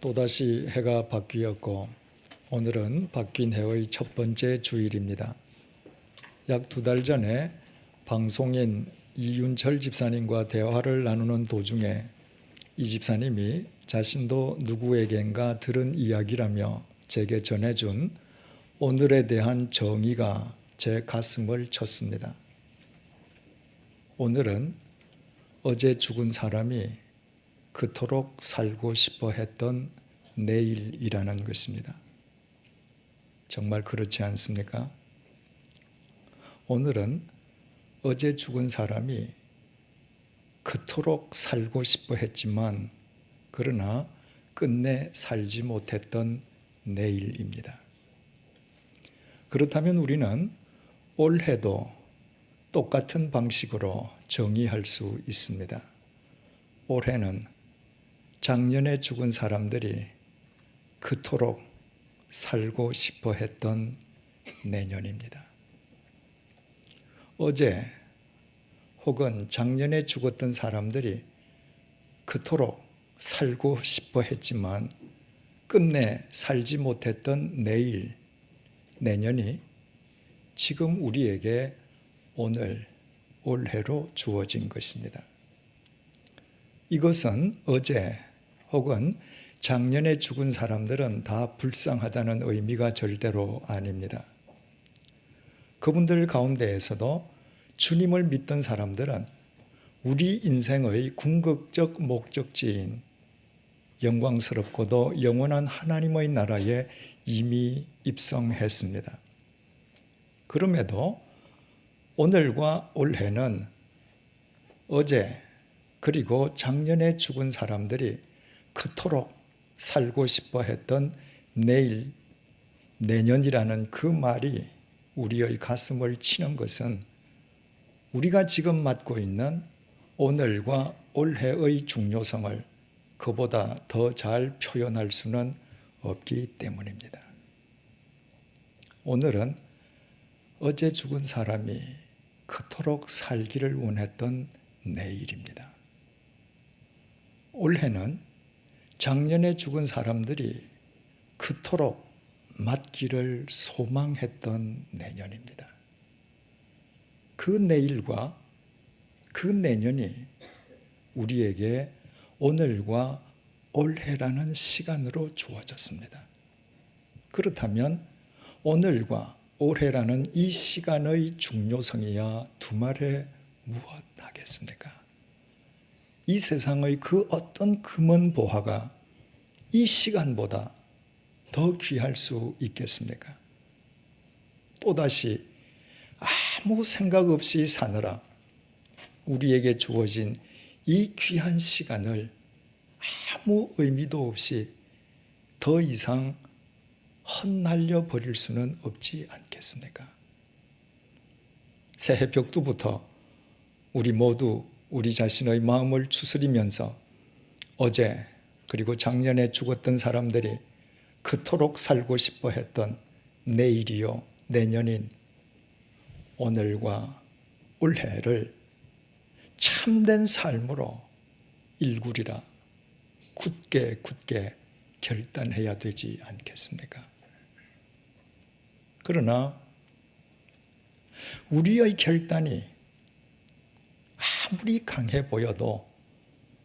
또다시 해가 바뀌었고 오늘은 바뀐 해의 첫 번째 주일입니다. 약 2달 전에 방송인 이윤철 집사님과 대화를 나누는 도중에 이 집사님이 자신도 누구에겐가 들은 이야기라며 제게 전해준 오늘에 대한 정의가 제 가슴을 쳤습니다. 오늘은 어제 죽은 사람이 그토록 살고 싶어 했던 내일이라는 것입니다. 정말 그렇지 않습니까? 오늘은 어제 죽은 사람이 그토록 살고 싶어 했지만 그러나 끝내 살지 못했던 내일입니다. 그렇다면 우리는 올해도 똑같은 방식으로 정의할 수 있습니다. 올해는 작년에 죽은 사람들이 그토록 살고 싶어 했던 내년입니다. 어제 혹은 작년에 죽었던 사람들이 그토록 살고 싶어 했지만 끝내 살지 못했던 내일, 내년이 지금 우리에게 오늘, 올해로 주어진 것입니다. 이것은 어제 혹은 작년에 죽은 사람들은 다 불쌍하다는 의미가 절대로 아닙니다. 그분들 가운데에서도 주님을 믿던 사람들은 우리 인생의 궁극적 목적지인 영광스럽고도 영원한 하나님의 나라에 이미 입성했습니다. 그럼에도 오늘과 올해는 어제 그리고 작년에 죽은 사람들이 그토록 살고 싶어 했던 내일, 내년이라는 그 말이 우리의 가슴을 치는 것은 우리가 지금 맞고 있는 오늘과 올해의 중요성을 그보다 더 잘 표현할 수는 없기 때문입니다. 오늘은 어제 죽은 사람이 그토록 살기를 원했던 내일입니다. 올해는 작년에 죽은 사람들이 그토록 맞기를 소망했던 내년입니다. 그 내일과 그 내년이 우리에게 오늘과 올해라는 시간으로 주어졌습니다. 그렇다면 오늘과 올해라는 이 시간의 중요성이야 두말에 무엇 하겠습니까? 이 세상의 그 어떤 금은 보화가 이 시간보다 더 귀할 수 있겠습니까? 또다시 아무 생각 없이 사느라 우리에게 주어진 이 귀한 시간을 아무 의미도 없이 더 이상 헛날려 버릴 수는 없지 않겠습니까? 새해 벽두부터 우리 모두 우리 자신의 마음을 추스리면서 어제 그리고 작년에 죽었던 사람들이 그토록 살고 싶어 했던 내일이요 내년인 오늘과 올해를 참된 삶으로 일구리라 굳게 결단해야 되지 않겠습니까? 그러나 우리의 결단이 아무리 강해 보여도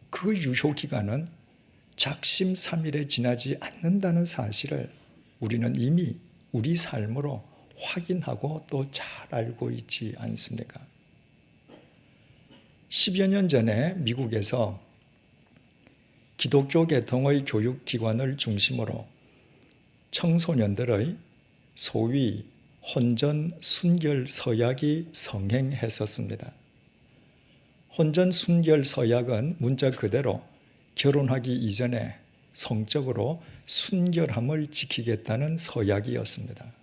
그 유효기간은 작심삼일에 지나지 않는다는 사실을 우리는 이미 우리 삶으로 확인하고 또 잘 알고 있지 않습니까? 10여 년 전에 미국에서 기독교 계통의 교육기관을 중심으로 청소년들의 소위 혼전 순결 서약이 성행했었습니다. 혼전 순결 서약은 문자 그대로 결혼하기 이전에 성적으로 순결함을 지키겠다는 서약이었습니다.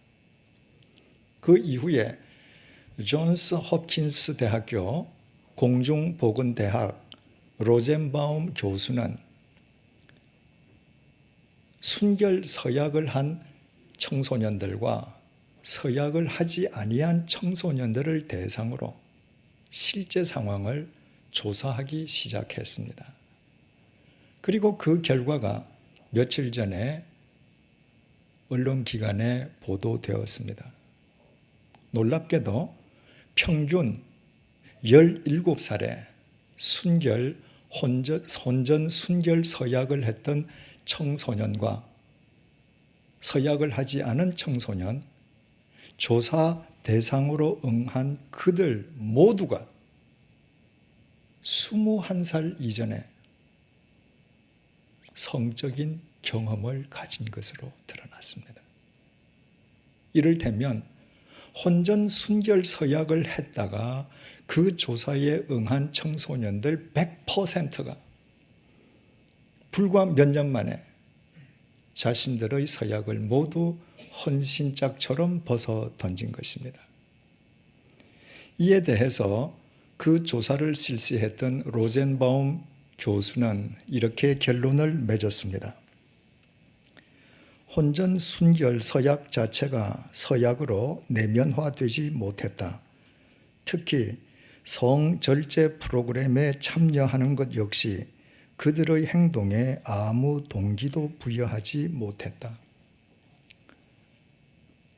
그 이후에 존스 홉킨스 대학교 공중보건대학 로젠바움 교수는 순결 서약을 한 청소년들과 서약을 하지 아니한 청소년들을 대상으로 실제 상황을 조사하기 시작했습니다. 그리고 그 결과가 며칠 전에 언론기관에 보도되었습니다. 놀랍게도 평균 17살에 혼전 순결 서약을 했던 청소년과 서약을 하지 않은 청소년, 조사 대상으로 응한 그들 모두가 21살 이전에 성적인 경험을 가진 것으로 드러났습니다. 이를테면 혼전 순결 서약을 했다가 그 조사에 응한 청소년들 100%가 불과 몇 년 만에 자신들의 서약을 모두 헌신짝처럼 벗어 던진 것입니다. 이에 대해서 그 조사를 실시했던 로젠바움 교수는 이렇게 결론을 맺었습니다. 혼전 순결 서약 자체가 서약으로 내면화되지 못했다. 특히 성절제 프로그램에 참여하는 것 역시 그들의 행동에 아무 동기도 부여하지 못했다.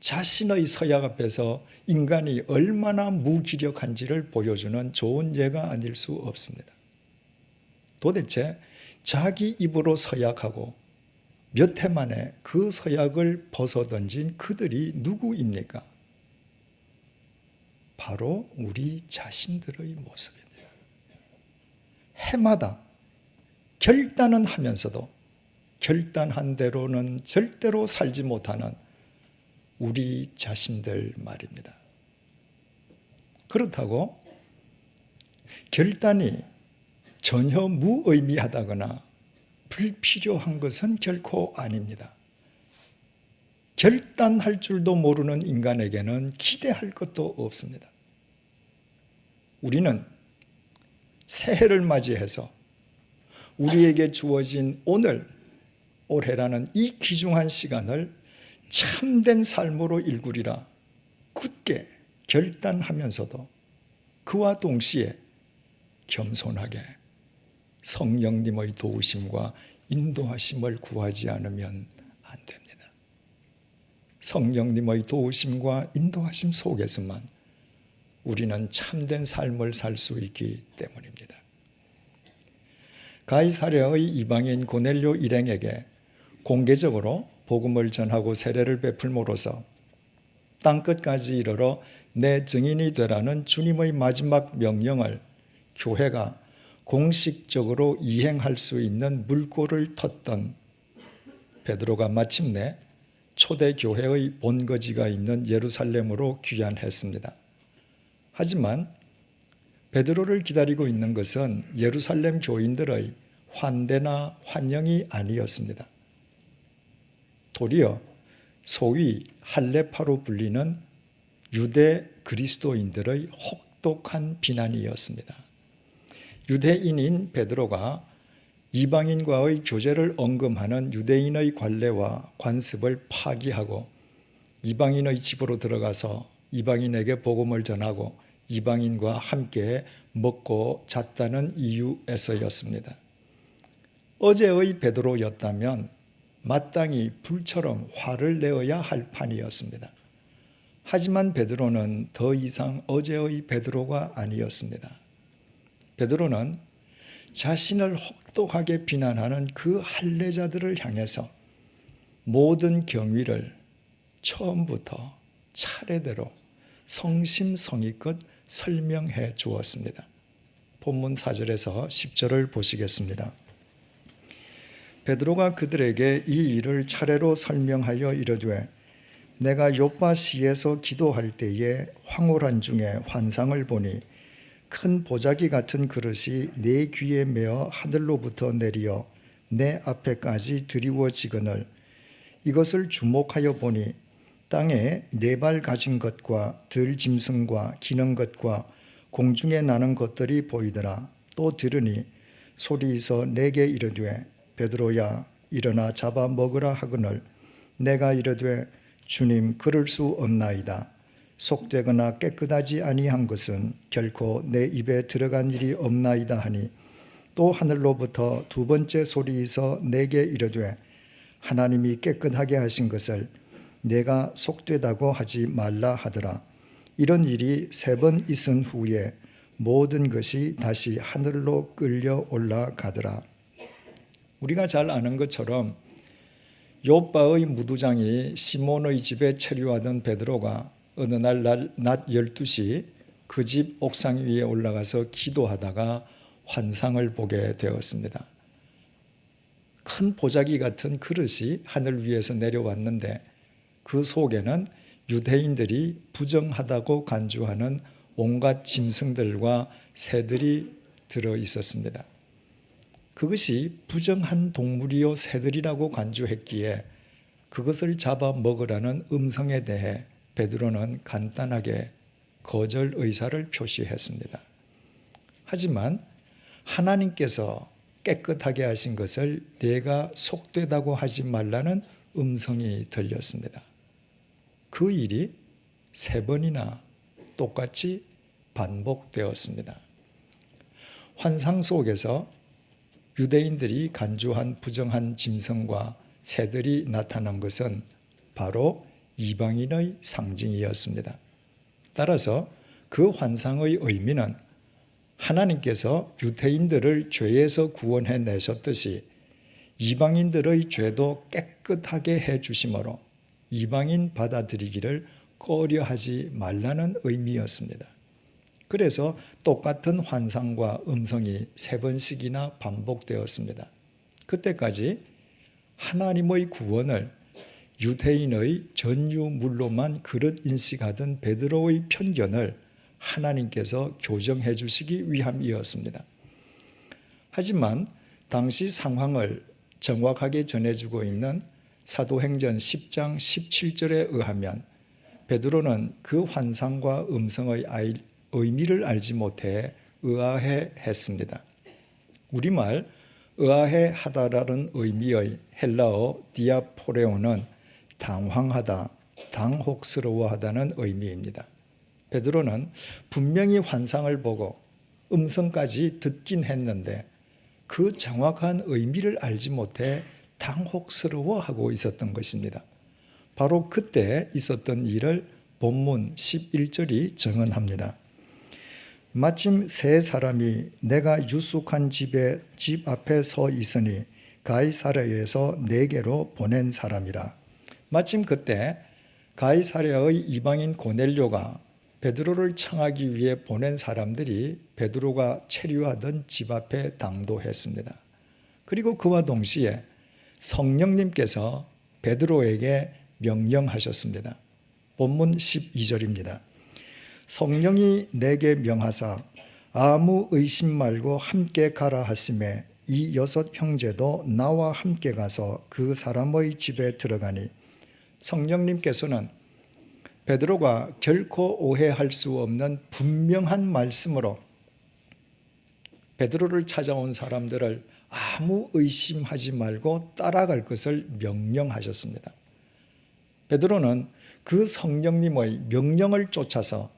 자신의 서약 앞에서 인간이 얼마나 무기력한지를 보여주는 좋은 예가 아닐 수 없습니다. 도대체 자기 입으로 서약하고 몇 해 만에 그 서약을 벗어던진 그들이 누구입니까? 바로 우리 자신들의 모습입니다. 해마다 결단은 하면서도 결단한 대로는 절대로 살지 못하는 우리 자신들 말입니다. 그렇다고 결단이 전혀 무의미하다거나 불필요한 것은 결코 아닙니다. 결단할 줄도 모르는 인간에게는 기대할 것도 없습니다. 우리는 새해를 맞이해서 우리에게 주어진 올해라는 이 귀중한 시간을 참된 삶으로 일구리라 굳게 결단하면서도 그와 동시에 겸손하게 성령님의 도우심과 인도하심을 구하지 않으면 안 됩니다. 성령님의 도우심과 인도하심 속에서만 우리는 참된 삶을 살 수 있기 때문입니다. 가이사랴의 이방인 고넬료 일행에게 공개적으로 복음을 전하고 세례를 베풀므로써 땅끝까지 이르러 내 증인이 되라는 주님의 마지막 명령을 교회가 공식적으로 이행할 수 있는 물꼬를 텄던 베드로가 마침내 초대교회의 본거지가 있는 예루살렘으로 귀환했습니다. 하지만 베드로를 기다리고 있는 것은 예루살렘 교인들의 환대나 환영이 아니었습니다. 도리어 소위 할례파로 불리는 유대 그리스도인들의 혹독한 비난이었습니다. 유대인인 베드로가 이방인과의 교제를 언급하는 유대인의 관례와 관습을 파기하고 이방인의 집으로 들어가서 이방인에게 복음을 전하고 이방인과 함께 먹고 잤다는 이유에서였습니다. 어제의 베드로였다면 마땅히 불처럼 화를 내어야 할 판이었습니다. 하지만 베드로는 더 이상 어제의 베드로가 아니었습니다. 베드로는 자신을 혹독하게 비난하는 그 할례자들을 향해서 모든 경위를 처음부터 차례대로 성심성의껏 설명해 주었습니다. 본문 4절에서 10절을 보시겠습니다. 베드로가 그들에게 이 일을 차례로 설명하여 이르되 내가 요빠시에서 기도할 때에 황홀한 중에 환상을 보니 큰 보자기 같은 그릇이 내 귀에 매어 하늘로부터 내리어 내 앞에까지 드리워지거늘 이것을 주목하여 보니 땅에 네 발 가진 것과 들 짐승과 기는 것과 공중에 나는 것들이 보이더라. 또 들으니 소리이서 내게 이르되 베드로야 일어나 잡아 먹으라 하거늘 내가 이르되 주님 그럴 수 없나이다. 속되거나 깨끗하지 아니한 것은 결코 내 입에 들어간 일이 없나이다 하니 또 하늘로부터 두 번째 소리이서 내게 이르되 하나님이 깨끗하게 하신 것을 내가 속되다고 하지 말라 하더라. 이런 일이 3번 있은 후에 모든 것이 다시 하늘로 끌려 올라가더라. 우리가 잘 아는 것처럼 요바의 무두장이 시몬의 집에 체류하던 베드로가 어느 날 낮 12시 그 집 옥상 위에 올라가서 기도하다가 환상을 보게 되었습니다. 큰 보자기 같은 그릇이 하늘 위에서 내려왔는데 그 속에는 유대인들이 부정하다고 간주하는 온갖 짐승들과 새들이 들어 있었습니다. 그것이 부정한 동물이요 새들이라고 간주했기에 그것을 잡아 먹으라는 음성에 대해 베드로는 간단하게 거절 의사를 표시했습니다. 하지만 하나님께서 깨끗하게 하신 것을 내가 속되다고 하지 말라는 음성이 들렸습니다. 그 일이 3번이나 똑같이 반복되었습니다. 환상 속에서 유대인들이 간주한 부정한 짐승과 새들이 나타난 것은 바로 이방인의 상징이었습니다. 따라서 그 환상의 의미는 하나님께서 유대인들을 죄에서 구원해 내셨듯이 이방인들의 죄도 깨끗하게 해 주심으로 이방인 받아들이기를 꺼려하지 말라는 의미였습니다. 그래서 똑같은 환상과 음성이 3번씩이나 반복되었습니다. 그때까지 하나님의 구원을 유대인의 전유물로만 그릇 인식하던 베드로의 편견을 하나님께서 교정해 주시기 위함이었습니다. 하지만 당시 상황을 정확하게 전해주고 있는 사도행전 10장 17절에 의하면 베드로는 그 환상과 음성의 의미를 알지 못해 의아해 했습니다. 우리말 의아해 하다라는 의미의 헬라어 디아포레오는 당황하다, 당혹스러워하다는 의미입니다. 베드로는 분명히 환상을 보고 음성까지 듣긴 했는데 그 정확한 의미를 알지 못해 당혹스러워하고 있었던 것입니다. 바로 그때 있었던 일을 본문 11절이 증언합니다. 마침 3사람이 내가 유숙한 집 앞에 서 있으니 가이사랴에서 내게로 보낸 사람이라. 마침 그때 가이사랴의 이방인 고넬료가 베드로를 청하기 위해 보낸 사람들이 베드로가 체류하던 집 앞에 당도했습니다. 그리고 그와 동시에 성령님께서 베드로에게 명령하셨습니다. 본문 12절입니다. 성령이 내게 명하사 아무 의심 말고 함께 가라 하심에 이 6 형제도 나와 함께 가서 그 사람의 집에 들어가니 성령님께서는 베드로가 결코 오해할 수 없는 분명한 말씀으로 베드로를 찾아온 사람들을 아무 의심하지 말고 따라갈 것을 명령하셨습니다. 베드로는 그 성령님의 명령을 쫓아서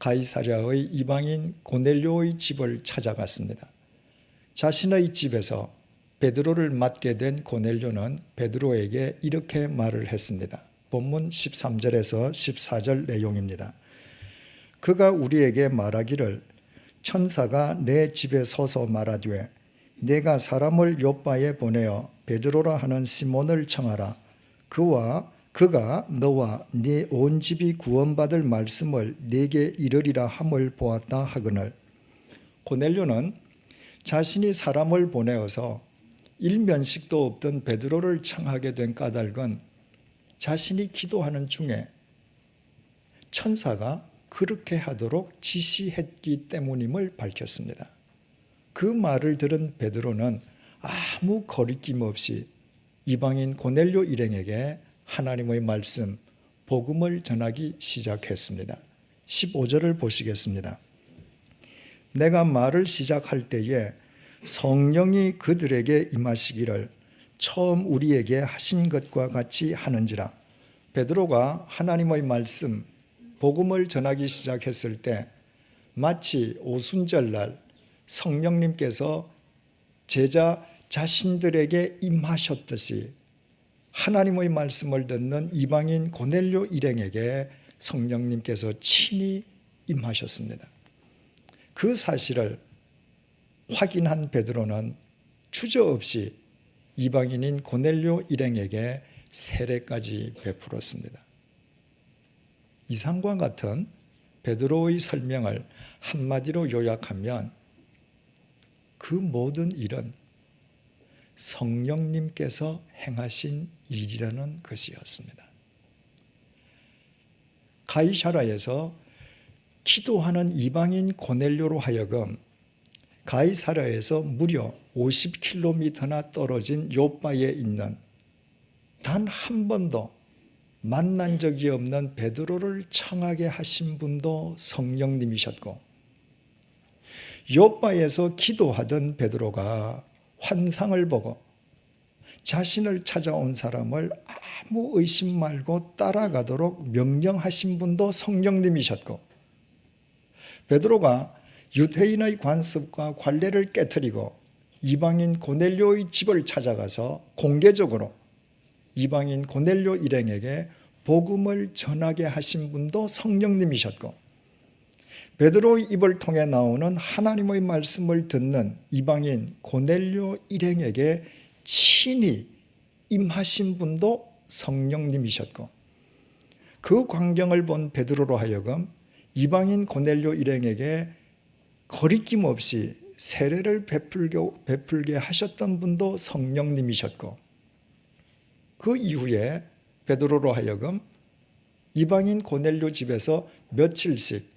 가이사랴의 이방인 고넬료의 집을 찾아갔습니다. 자신의 집에서 베드로를 맡게 된 고넬료는 베드로에게 이렇게 말을 했습니다. 본문 13절에서 14절 내용입니다. 그가 우리에게 말하기를 천사가 내 집에 서서 말하되 내가 사람을 요빠에 보내어 베드로라 하는 시몬을 청하라. 그가 너와 네 온 집이 구원받을 말씀을 네게 이르리라 함을 보았다 하거늘. 고넬료는 자신이 사람을 보내어서 일면식도 없던 베드로를 청하게 된 까닭은 자신이 기도하는 중에 천사가 그렇게 하도록 지시했기 때문임을 밝혔습니다. 그 말을 들은 베드로는 아무 거리낌 없이 이방인 고넬료 일행에게 하나님의 말씀, 복음을 전하기 시작했습니다. 15절을 보시겠습니다. 내가 말을 시작할 때에 성령이 그들에게 임하시기를 처음 우리에게 하신 것과 같이 하는지라. 베드로가 하나님의 말씀, 복음을 전하기 시작했을 때 마치 오순절날 성령님께서 제자 자신들에게 임하셨듯이 하나님의 말씀을 듣는 이방인 고넬료 일행에게 성령님께서 친히 임하셨습니다. 그 사실을 확인한 베드로는 주저없이 이방인인 고넬료 일행에게 세례까지 베풀었습니다. 이상과 같은 베드로의 설명을 한마디로 요약하면 그 모든 일은 성령님께서 행하신 일이라는 것이었습니다. 가이사라에서 기도하는 이방인 고넬료로 하여금 가이사라에서 무려 50km나 떨어진 요빠에 있는 단 한 번도 만난 적이 없는 베드로를 청하게 하신 분도 성령님이셨고, 요빠에서 기도하던 베드로가 환상을 보고 자신을 찾아온 사람을 아무 의심 말고 따라가도록 명령하신 분도 성령님이셨고, 베드로가 유대인의 관습과 관례를 깨트리고 이방인 고넬료의 집을 찾아가서 공개적으로 이방인 고넬료 일행에게 복음을 전하게 하신 분도 성령님이셨고, 베드로의 입을 통해 나오는 하나님의 말씀을 듣는 이방인 고넬료 일행에게 친히 임하신 분도 성령님이셨고, 그 광경을 본 베드로로 하여금 이방인 고넬료 일행에게 거리낌 없이 세례를 베풀게 하셨던 분도 성령님이셨고, 그 이후에 베드로로 하여금 이방인 고넬료 집에서 며칠씩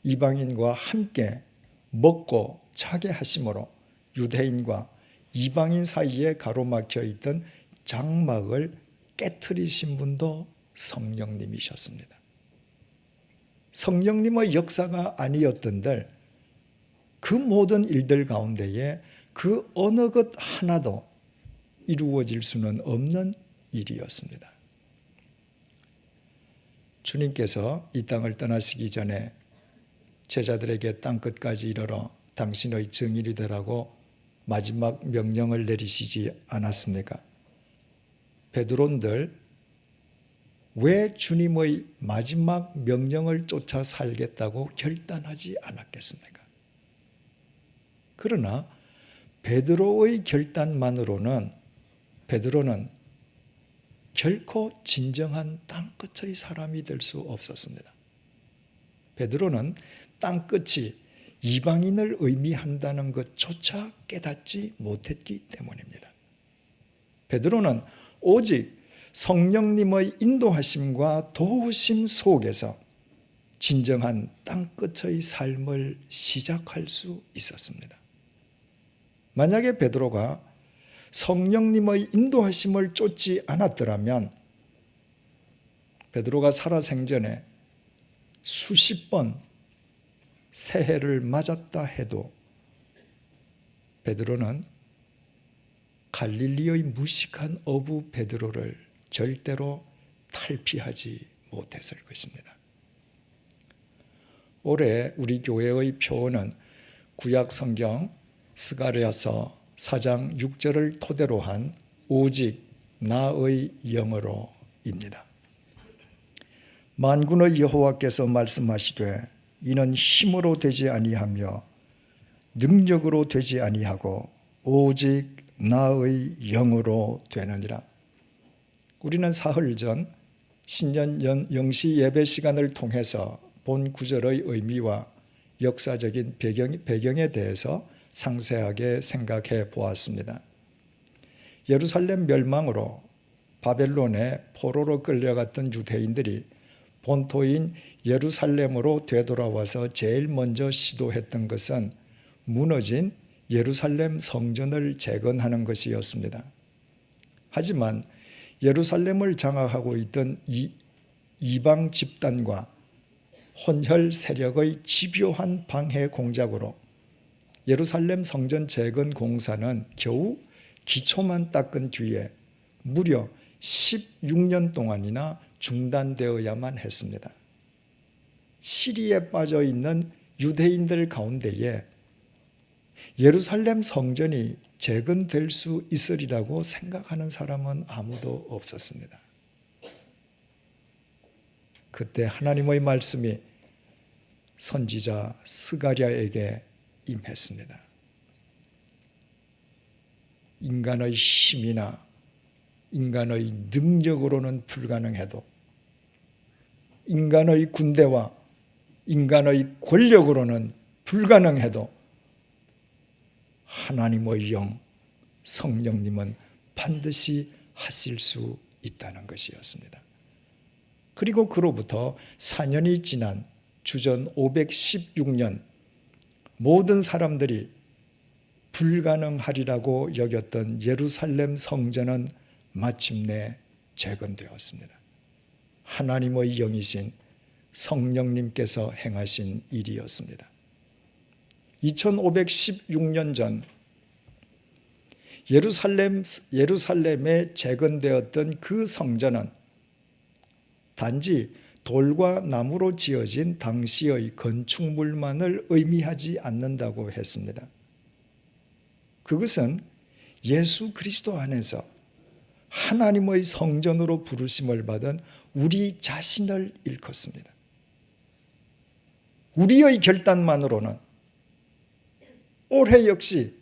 이방인과 함께 먹고 자게 하심으로 유대인과 이방인 사이에 가로막혀 있던 장막을 깨트리신 분도 성령님이셨습니다. 성령님의 역사가 아니었던들 그 모든 일들 가운데에 그 어느 것 하나도 이루어질 수는 없는 일이었습니다. 주님께서 이 땅을 떠나시기 전에 제자들에게 땅끝까지 이르러 당신의 증인이 되라고 마지막 명령을 내리시지 않았습니까? 베드로인들 왜 주님의 마지막 명령을 쫓아 살겠다고 결단하지 않았겠습니까? 그러나 베드로의 결단만으로는 베드로는 결코 진정한 땅끝의 사람이 될 수 없었습니다. 베드로는 땅끝이 이방인을 의미한다는 것조차 깨닫지 못했기 때문입니다. 베드로는 오직 성령님의 인도하심과 도우심 속에서 진정한 땅끝의 삶을 시작할 수 있었습니다. 만약에 베드로가 성령님의 인도하심을 쫓지 않았더라면 베드로가 살아생전에 수십 번 새해를 맞았다 해도 베드로는 갈릴리의 무식한 어부 베드로를 절대로 탈피하지 못했을 것입니다. 올해 우리 교회의 표어는 구약 성경 스가랴서 4장 6절을 토대로 한 오직 나의 영으로입니다. 만군의 여호와께서 말씀하시되 이는 힘으로 되지 아니하며 능력으로 되지 아니하고 오직 나의 영으로 되느니라. 우리는 사흘 전 신년 영시 예배 시간을 통해서 본 구절의 의미와 역사적인 배경에 대해서 상세하게 생각해 보았습니다. 예루살렘 멸망으로 바벨론의 포로로 끌려갔던 유대인들이 본토인 예루살렘으로 되돌아와서 제일 먼저 시도했던 것은 무너진 예루살렘 성전을 재건하는 것이었습니다. 하지만 예루살렘을 장악하고 있던 이방 집단과 혼혈 세력의 집요한 방해 공작으로 예루살렘 성전 재건 공사는 겨우 기초만 닦은 뒤에 무려 16년 동안이나 중단되어야만 했습니다. 시리에 빠져 있는 유대인들 가운데에 예루살렘 성전이 재건될 수 있으리라고 생각하는 사람은 아무도 없었습니다. 그때 하나님의 말씀이 선지자 스가랴에게 임했습니다. 인간의 힘이나 인간의 능력으로는 불가능해도, 인간의 군대와 인간의 권력으로는 불가능해도 하나님의 영, 성령님은 반드시 하실 수 있다는 것이었습니다. 그리고 그로부터 4년이 지난 주전 516년, 모든 사람들이 불가능하리라고 여겼던 예루살렘 성전은 마침내 재건되었습니다. 하나님의 영이신 성령님께서 행하신 일이었습니다. 2516년 전 예루살렘에 재건되었던 그 성전은 단지 돌과 나무로 지어진 당시의 건축물만을 의미하지 않는다고 했습니다. 그것은 예수 그리스도 안에서 하나님의 성전으로 부르심을 받은 우리 자신을 일컫습니다. 우리의 결단만으로는 올해 역시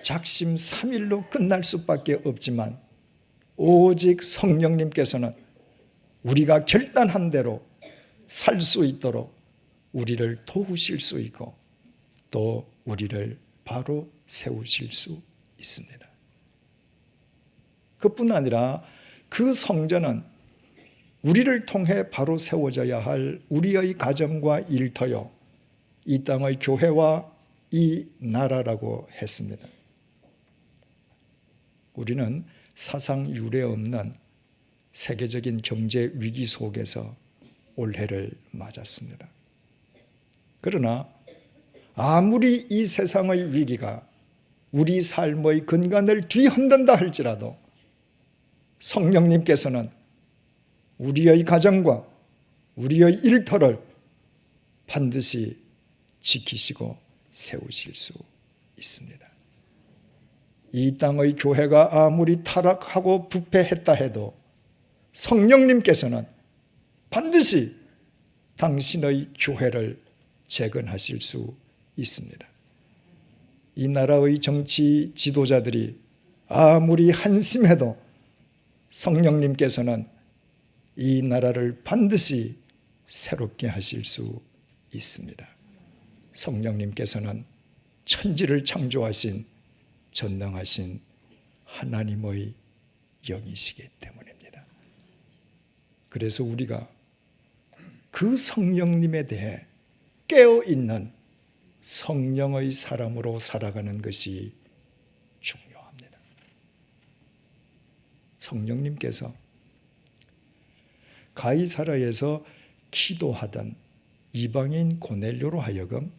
작심 3일로 끝날 수밖에 없지만 오직 성령님께서는 우리가 결단한 대로 살 수 있도록 우리를 도우실 수 있고 또 우리를 바로 세우실 수 있습니다. 그뿐 아니라 그 성전은 우리를 통해 바로 세워져야 할 우리의 가정과 일터요, 이 땅의 교회와 이 나라라고 했습니다. 우리는 사상 유례 없는 세계적인 경제 위기 속에서 올해를 맞았습니다. 그러나 아무리 이 세상의 위기가 우리 삶의 근간을 뒤흔든다 할지라도 성령님께서는 우리의 가정과 우리의 일터를 반드시 지키시고 세우실 수 있습니다. 이 땅의 교회가 아무리 타락하고 부패했다 해도 성령님께서는 반드시 당신의 교회를 재건하실 수 있습니다. 이 나라의 정치 지도자들이 아무리 한심해도 성령님께서는 이 나라를 반드시 새롭게 하실 수 있습니다. 성령님께서는 천지를 창조하신 전능하신 하나님의 영이시기 때문입니다. 그래서 우리가 그 성령님에 대해 깨어있는 성령의 사람으로 살아가는 것이 중요합니다. 성령님께서 가이사라에서 기도하던 이방인 고넬료로 하여금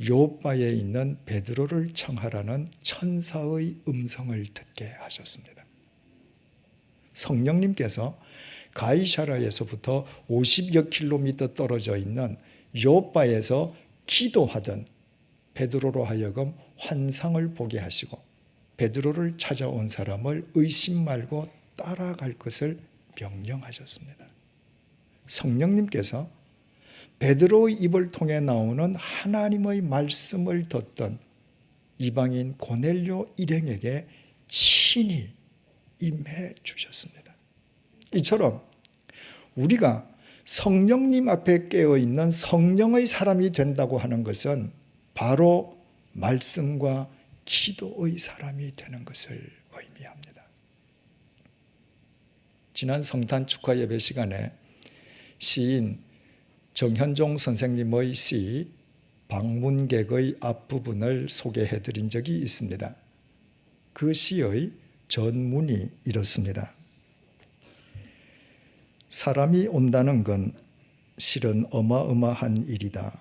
요바에 있는 베드로를 청하라는 천사의 음성을 듣게 하셨습니다. 성령님께서 가이사라에서부터 50여 킬로미터 떨어져 있는 요바에서 기도하던 베드로로 하여금 환상을 보게 하시고 베드로를 찾아온 사람을 의심 말고 따라갈 것을 명령하셨습니다. 성령님께서 베드로의 입을 통해 나오는 하나님의 말씀을 듣던 이방인 고넬료 일행에게 친히 임해 주셨습니다. 이처럼 우리가 성령님 앞에 깨어있는 성령의 사람이 된다고 하는 것은 바로 말씀과 기도의 사람이 되는 것을 의미합니다. 지난 성탄 축하 예배 시간에 시인 정현종 선생님의 시 방문객의 앞부분을 소개해드린 적이 있습니다. 그 시의 전문이 이렇습니다. 사람이 온다는 건 실은 어마어마한 일이다.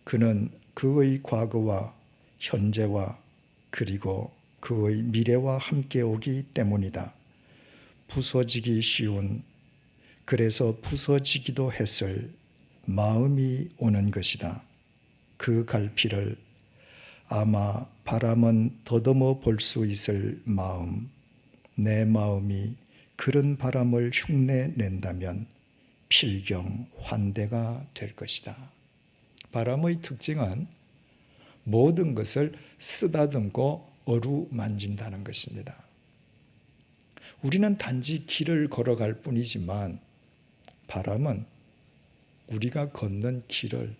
그는 그의 과거와 현재와 그리고 그의 미래와 함께 오기 때문이다. 부서지기 쉬운, 그래서 부서지기도 했을 마음이 오는 것이다. 그 갈피를 아마 바람은 더듬어 볼 수 있을 마음, 내 마음이 그런 바람을 흉내낸다면 필경 환대가 될 것이다. 바람의 특징은 모든 것을 쓰다듬고 어루만진다는 것입니다. 우리는 단지 길을 걸어갈 뿐이지만 바람은 우리가 걷는 길을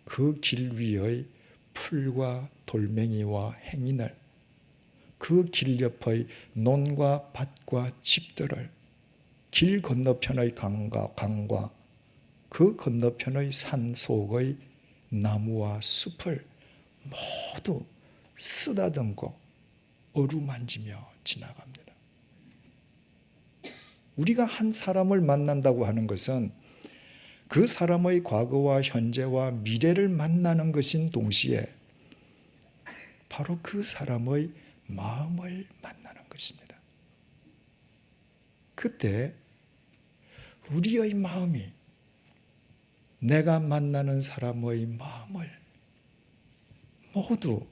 그 길 위의 풀과 돌멩이와 행인을 그 길 옆의 논과 밭과 집들을 길 건너편의 강과 그 건너편의 산 속의 나무와 숲을 모두 쓰다듬고 어루만지며 지나갑니다. 우리가 한 사람을 만난다고 하는 것은 그 사람의 과거와 현재와 미래를 만나는 것인 동시에 바로 그 사람의 마음을 만나는 것입니다. 그때 우리의 마음이 내가 만나는 사람의 마음을 모두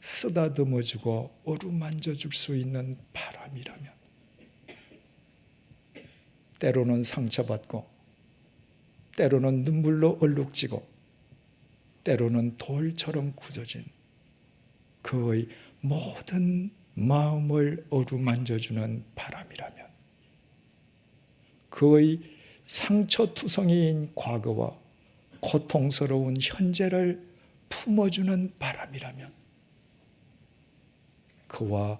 쓰다듬어주고 어루만져줄 수 있는 바람이라면 때로는 상처받고 때로는 눈물로 얼룩지고 때로는 돌처럼 굳어진 그의 모든 마음을 어루만져주는 바람이라면 그의 상처투성이인 과거와 고통스러운 현재를 품어주는 바람이라면 그와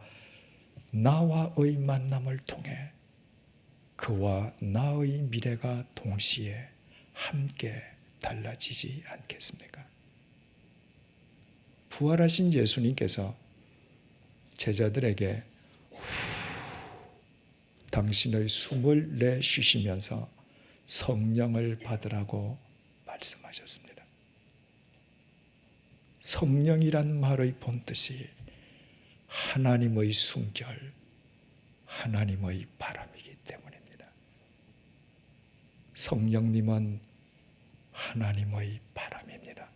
나와의 만남을 통해 그와 나의 미래가 동시에 함께 달라지지 않겠습니까? 부활하신 예수님께서 제자들에게 당신의 숨을 내쉬시면서 성령을 받으라고 말씀하셨습니다. 성령이란 말의 본뜻이 하나님의 숨결, 하나님의 바람이기 때문입니다. 성령님은 하나님의 바람입니다.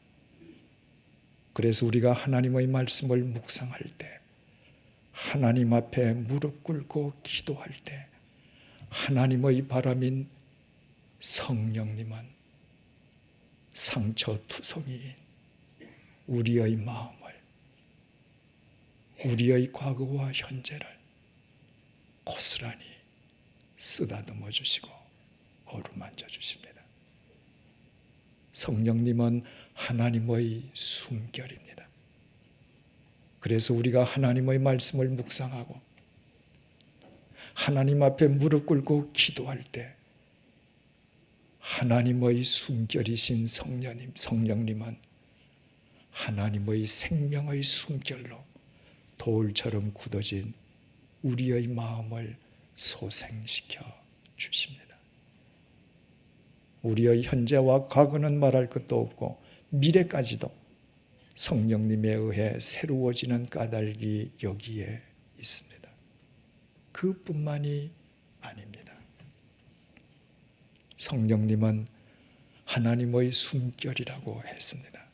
그래서 우리가 하나님의 말씀을 묵상할 때, 하나님 앞에 무릎 꿇고 기도할 때 하나님의 바람인 성령님은 상처투성이인 우리의 마음을, 우리의 과거와 현재를 고스란히 쓰다듬어 주시고 어루만져 주십니다. 성령님은 하나님의 숨결입니다. 그래서 우리가 하나님의 말씀을 묵상하고 하나님 앞에 무릎 꿇고 기도할 때 하나님의 숨결이신 성령님은 하나님의 생명의 숨결로 돌처럼 굳어진 우리의 마음을 소생시켜 주십니다. 우리의 현재와 과거는 말할 것도 없고 미래까지도 성령님에 의해 새로워지는 까닭이 여기에 있습니다. 그뿐만이 아닙니다. 성령님은 하나님의 숨결이라고 했습니다.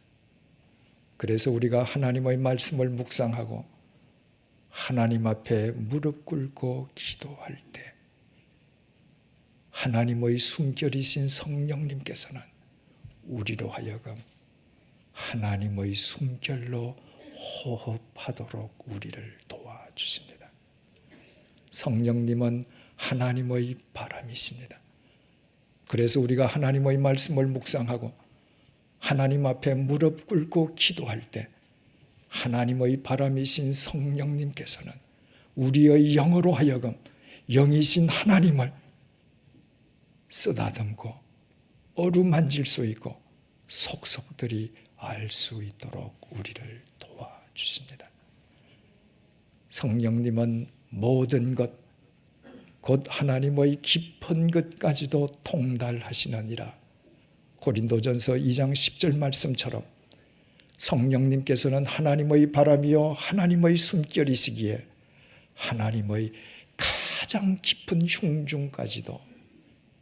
그래서 우리가 하나님의 말씀을 묵상하고 하나님 앞에 무릎 꿇고 기도할 때 하나님의 숨결이신 성령님께서는 우리로 하여금 하나님의 숨결로 호흡하도록 우리를 도와주십니다. 성령님은 하나님의 바람이십니다. 그래서 우리가 하나님의 말씀을 묵상하고 하나님 앞에 무릎 꿇고 기도할 때 하나님의 바람이신 성령님께서는 우리의 영으로 하여금 영이신 하나님을 쓰다듬고 어루만질 수 있고 속속들이 알 수 있도록 우리를 도와주십니다. 성령님은 모든 것, 곧 하나님의 깊은 것까지도 통달하시느니라. 고린도전서 2장 10절 말씀처럼 성령님께서는 하나님의 바람이요 하나님의 숨결이시기에 하나님의 가장 깊은 흉중까지도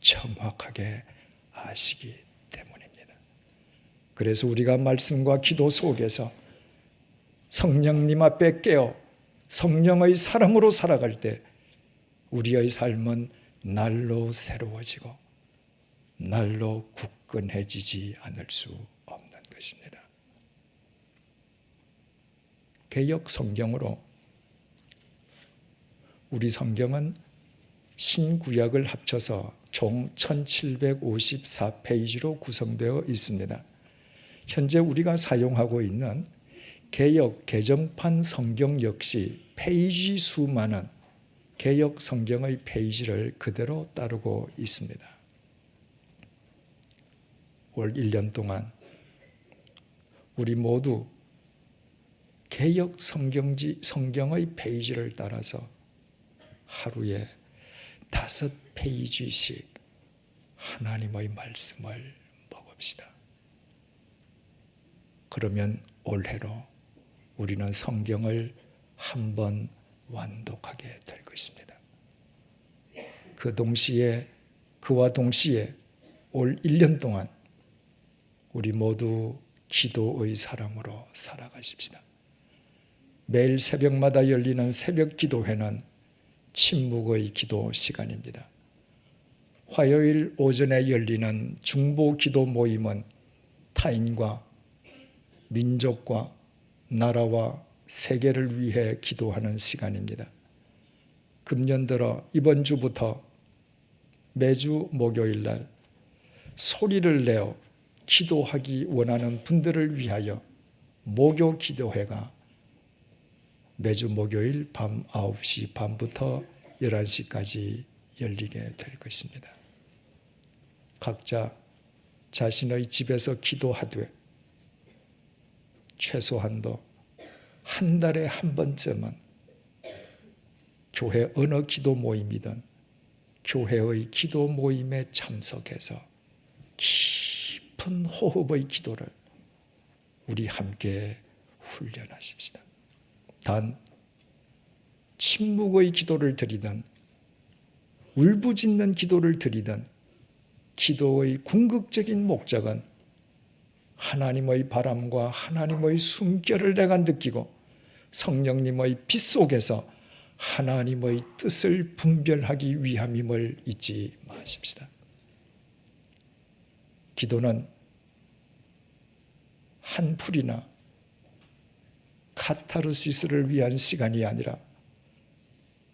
정확하게 아시기 때문입니다. 그래서 우리가 말씀과 기도 속에서 성령님 앞에 깨어 성령의 사람으로 살아갈 때 우리의 삶은 날로 새로워지고 날로 굳건해지지 않을 수 없는 것입니다. 개역 성경으로 우리 성경은 신구약을 합쳐서 총 1754페이지로 구성되어 있습니다. 현재 우리가 사용하고 있는 개역 개정판 성경 역시 페이지 수 많은 개역 성경의 페이지를 그대로 따르고 있습니다. 올 1년 동안 우리 모두 개역 성경의 페이지를 따라서 하루에 5페이지씩 하나님의 말씀을 먹읍시다. 그러면 올해로 우리는 성경을 한 번 완독하게 될 것입니다. 그와 동시에 올 1년 동안 우리 모두 기도의 사람으로 살아가십시다. 매일 새벽마다 열리는 새벽 기도회는 침묵의 기도 시간입니다. 화요일 오전에 열리는 중보 기도 모임은 타인과 민족과 나라와 세계를 위해 기도하는 시간입니다. 금년 들어 이번 주부터 매주 목요일 날 소리를 내어 기도하기 원하는 분들을 위하여 목요 기도회가 매주 목요일 밤 9시 반부터 11시까지 열리게 될 것입니다. 각자 자신의 집에서 기도하되 최소한도 한 달에 한 번쯤은 교회 어느 기도 모임이든 교회의 기도 모임에 참석해서 깊은 호흡의 기도를 우리 함께 훈련하십시다. 단 침묵의 기도를 드리든 울부짖는 기도를 드리든 기도의 궁극적인 목적은 하나님의 바람과 하나님의 숨결을 내가 느끼고 성령님의 빛 속에서 하나님의 뜻을 분별하기 위함임을 잊지 마십시다. 기도는 한풀이나 카타르시스를 위한 시간이 아니라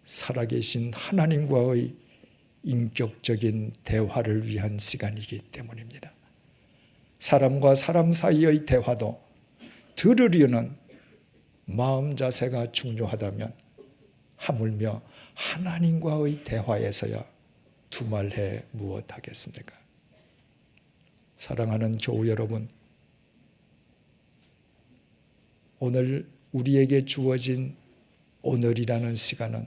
살아계신 하나님과의 인격적인 대화를 위한 시간이기 때문입니다. 사람과 사람 사이의 대화도 들으려는 마음 자세가 중요하다면 하물며 하나님과의 대화에서야 두말해 무엇하겠습니까? 사랑하는 교우 여러분, 오늘 우리에게 주어진 오늘이라는 시간은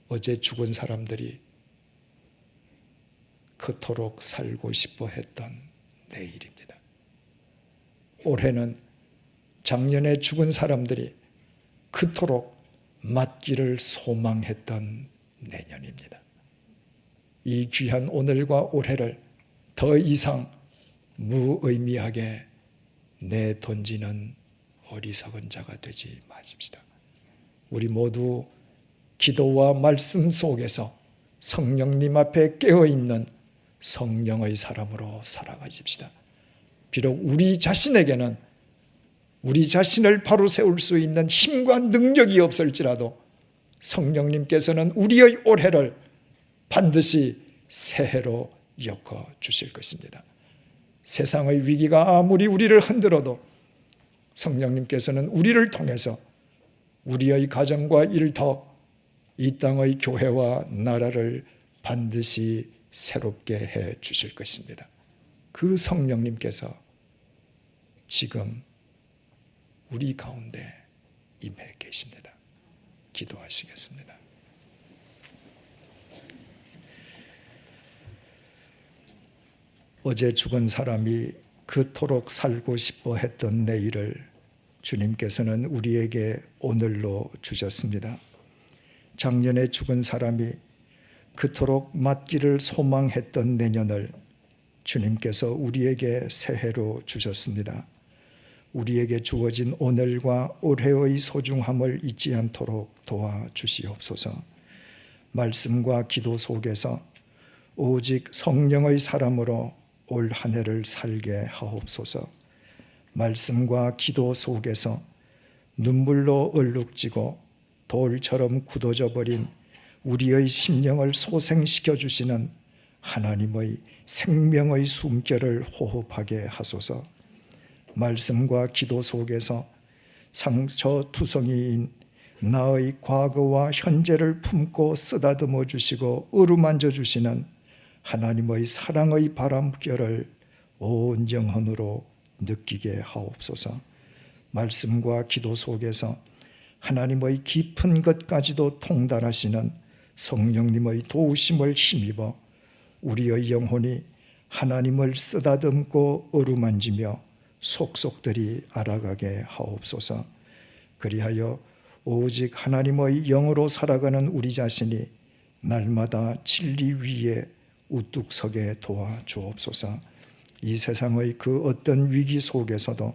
어제 죽은 사람들이 그토록 살고 싶어 했던 내일입니다. 올해는 작년에 죽은 사람들이 그토록 맞기를 소망했던 내년입니다. 이 귀한 오늘과 올해를 더 이상 무의미하게 내던지는 어리석은 자가 되지 마십시다. 우리 모두 기도와 말씀 속에서 성령님 앞에 깨어있는 성령의 사람으로 살아가십시다. 비록 우리 자신에게는 우리 자신을 바로 세울 수 있는 힘과 능력이 없을지라도 성령님께서는 우리의 올해를 반드시 새해로 엮어 주실 것입니다. 세상의 위기가 아무리 우리를 흔들어도 성령님께서는 우리를 통해서 우리의 가정과 일터, 이 땅의 교회와 나라를 반드시 새롭게 해 주실 것입니다. 그 성령님께서 지금 우리 가운데 임해 계십니다. 기도하시겠습니다. 어제 죽은 사람이 그토록 살고 싶어 했던 내일을 주님께서는 우리에게 오늘로 주셨습니다. 작년에 죽은 사람이 그토록 맞기를 소망했던 내년을 주님께서 우리에게 새해로 주셨습니다. 우리에게 주어진 오늘과 올해의 소중함을 잊지 않도록 도와주시옵소서. 말씀과 기도 속에서 오직 성령의 사람으로 올 한 해를 살게 하옵소서. 말씀과 기도 속에서 눈물로 얼룩지고 돌처럼 굳어져 버린 우리의 심령을 소생시켜 주시는 하나님의 생명의 숨결을 호흡하게 하소서. 말씀과 기도 속에서 상처투성이인 나의 과거와 현재를 품고 쓰다듬어 주시고 어루만져 주시는 하나님의 사랑의 바람결을 온 영혼으로 느끼게 하옵소서. 말씀과 기도 속에서 하나님의 깊은 것까지도 통달하시는 성령님의 도우심을 힘입어 우리의 영혼이 하나님을 쓰다듬고 어루만지며 속속들이 알아가게 하옵소서. 그리하여 오직 하나님의 영으로 살아가는 우리 자신이 날마다 진리 위에 우뚝 서게 도와주옵소서. 이 세상의 그 어떤 위기 속에서도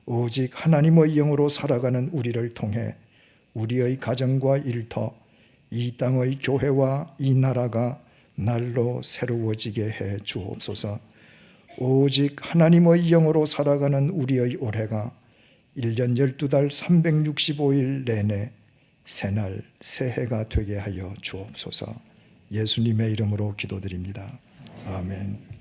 오직 하나님의 영으로 살아가는 우리를 통해 우리의 가정과 일터, 이 땅의 교회와 이 나라가 날로 새로워지게 해 주옵소서. 오직 하나님의 영으로 살아가는 우리의 올해가 1년 12달 365일 내내 새날 새해가 되게 하여 주옵소서. 예수님의 이름으로 기도드립니다. 아멘.